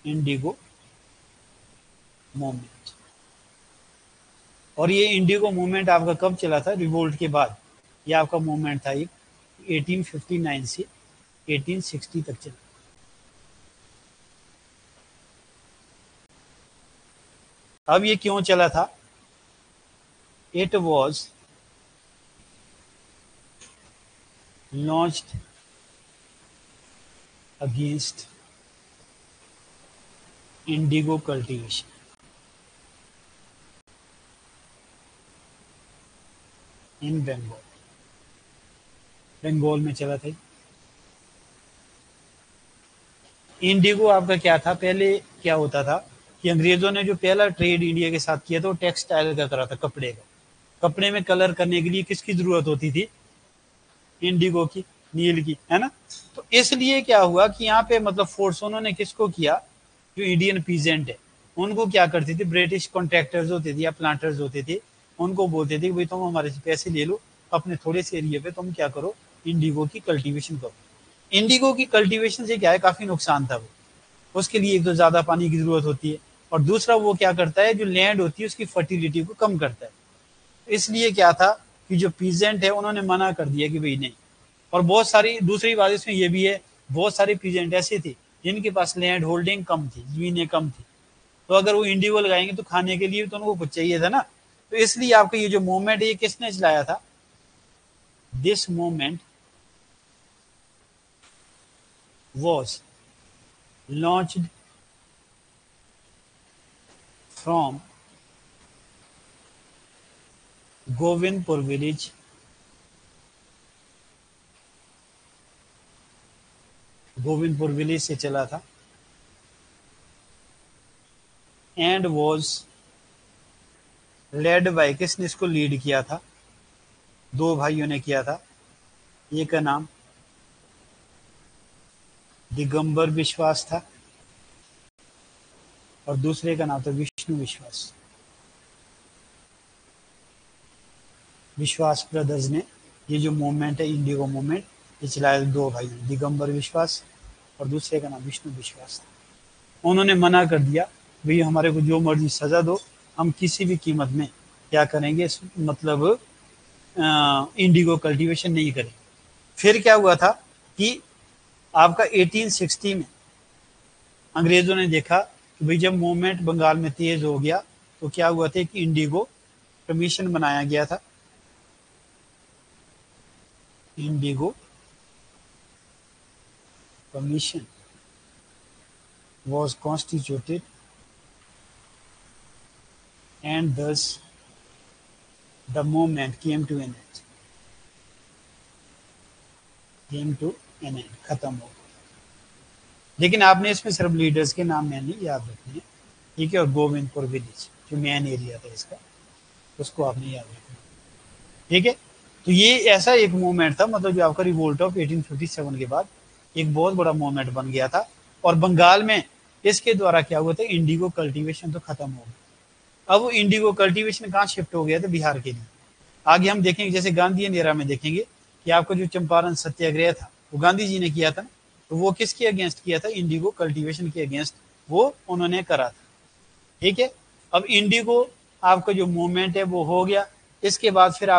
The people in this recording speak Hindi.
Indigo movement. और ये इंडिगो मूवमेंट आपका कब चला था? रिवोल्ट के बाद। ये आपका मूवमेंट था एक 1859 से 1860 तक चला। अब ये क्यों चला था? It was launched against indigo cultivation. In Bengal, Bengal में चला था। इंडिगो आपका क्या था? पहले क्या होता था कि अंग्रेजों ने जो पहला ट्रेड इंडिया के साथ किया था वो टेक्सटाइल का करा था, कपड़े का। कपड़े में कलर करने के लिए किसकी जरूरत होती थी? इंडिगो की, नील की, है ना। तो इसलिए क्या हुआ कि यहाँ पे मतलब फोर्स उन्होंने किसको किया? जो इंडियन पीजेंट है उनको क्या करते थे, ब्रिटिश कॉन्ट्रैक्टर्स होते थे या प्लांटर्स होते थे, उनको बोलते थे कि भाई तुम हमारे से पैसे ले लो, अपने थोड़े से एरिया पे तुम क्या करो, इंडिगो की कल्टीवेशन करो। इंडिगो की कल्टीवेशन से क्या है, काफी नुकसान था वो। उसके लिए एक तो ज्यादा पानी की जरूरत होती है, और दूसरा वो क्या करता है, जो लैंड होती है उसकी फर्टिलिटी को कम करता है। इसलिए क्या था कि जो पीजेंट है उन्होंने मना कर दिया कि भाई नहीं। और बहुत सारी दूसरी बात इसमें यह भी है, बहुत सारे पीजेंट ऐसे थे जिनके पास लैंड होल्डिंग कम थी, जमीनें कम थी। तो अगर वो इंडिगो लगाएंगे तो खाने के लिए तो उनको कुछ चाहिए था ना। तो इसलिए आपका ये जो मूवमेंट है ये किसने चलाया था? This movement was launched from Govindpur village, Govindpur village से चला था। एंड वॉज लेड बाय, किसने इसको लीड किया था? दो भाइयों ने किया था। एक का नाम दिगंबर विश्वास था और दूसरे का नाम था विष्णु विश्वास। विश्वास ब्रदर्स ने ये जो मूवमेंट है, इंडिगो मूवमेंट, ये चलाया दो भाई, दिगंबर विश्वास और दूसरे का नाम विष्णु विश्वास था। उन्होंने मना कर दिया, भाई हमारे को जो मर्जी सजा दो, हम किसी भी कीमत में क्या करेंगे, मतलब इंडिगो कल्टीवेशन नहीं करेंगे। फिर क्या हुआ था कि आपका 1860 में अंग्रेजों ने देखा कि भाई जब मूवमेंट बंगाल में तेज हो गया तो क्या हुआ था कि इंडिगो कमीशन बनाया गया था। Indigo commission was constituted and thus the movement came to an end, खत्म हो गया। लेकिन आपने इसमें सिर्फ लीडर्स के नाम मैंने याद रखने हैं, ठीक है। और गोविंदपुर विलेज जो मेन एरिया था इसका, उसको आपने याद रखना, ठीक है। तो ये ऐसा एक मूवमेंट था, मतलब जो आपका रिवोल्ट ऑफ 1857 के बाद एक बहुत बड़ा मूवमेंट बन गया था। और बंगाल में इसके द्वारा क्या हुआ था, इंडिगो कल्टीवेशन तो खत्म हो गया। अब वो इंडिगो कल्टीवेशन कहाँ शिफ्ट हो गया था? बिहार के लिए। आगे हम देखेंगे, जैसे गांधी एरा में देखेंगे कि आपका जो चंपारण सत्याग्रह था वो गांधी जी ने किया था। तो वो किसके अगेंस्ट किया था? इंडिगो कल्टीवेशन के अगेंस्ट वो उन्होंने करा था, ठीक है। अब इंडिगो आपका जो मूवमेंट है वो हो गया। इसके बाद फिर आप